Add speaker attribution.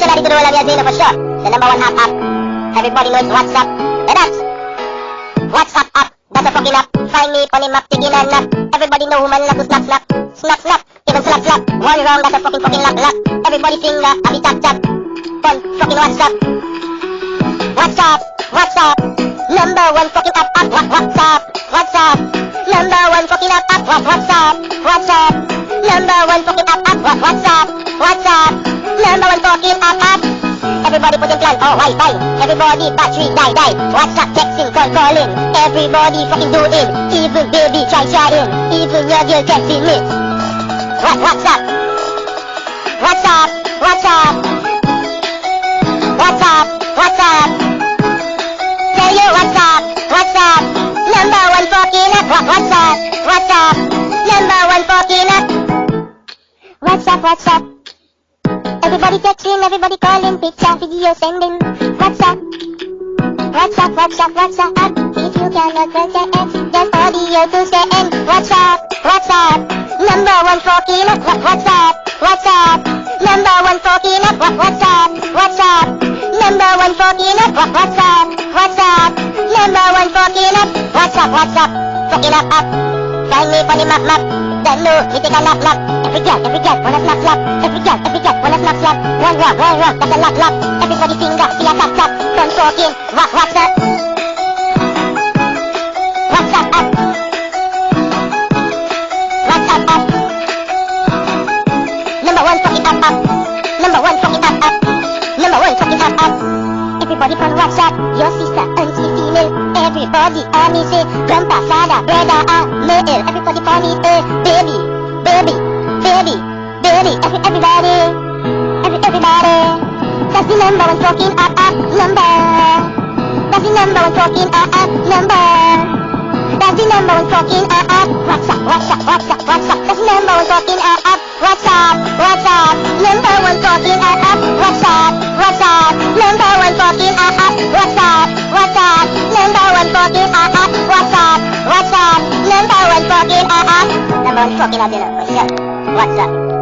Speaker 1: natin turuan lang yan sino for sure. The number one app. Everybody knows WhatsApp. And that's WhatsApp app. That's a fucking app. Find me on the map, taking a nap. Everybody know who man like to snap snap. Snap snap. Even slap slap. One wrong, that's a fucking lap lap. Everybody finger, happy tap tap. On fucking WhatsApp. WhatsApp. WhatsApp. Number one fucking app. WhatsApp. WhatsApp. Number one fucking app. WhatsApp. WhatsApp. Number one fucking app. WhatsApp. WhatsApp. Number one fucking app. Everybody put in plan, oh Wi-Fi. Everybody battery die. WhatsApp texting, calling. Everybody fucking do it. Even baby try in. Even your girl texting me. WhatsApp. WhatsApp. WhatsApp. WhatsApp. WhatsApp. Tell you WhatsApp. WhatsApp. Number one fucking app. WhatsApp. WhatsApp. Number one fucking app. WhatsApp. WhatsApp. Everybody texting, everybody calling, picture, video sending. WhatsApp. WhatsApp. WhatsApp. WhatsApp. If you cannot contact X, just audio to send. WhatsApp. WhatsApp. Number one fucking app. WhatsApp. WhatsApp. Number one fucking app. WhatsApp. WhatsApp. Number one fucking app. WhatsApp. WhatsApp. Number one fucking app. WhatsApp. WhatsApp. Fucking app. Find me on the map. Then no, you take a lap. Every girl, wanna snap slap. Every girl, wanna snap slap. One wrong, that's a lap. Everybody finger, see a tap. Don't fucking WhatsApp. WhatsApp app. WhatsApp app. Number one fucking app. Number one fucking app. Number one fucking app. Everybody from WhatsApp, your sister, auntie, female. Everybody, me say, grandpa, father, brother, male. Everybody call me, baby. Everybody. That's the number one fucking app number. That's the number one fucking app number. That's the number one fucking app. WhatsApp. That's the number one fucking app. WhatsApp. Number one fucking app. WhatsApp. Number one fucking app. WhatsApp. Number one fucking app. WhatsApp. Number one fucking app. Number one fucking app, for sure. WhatsApp.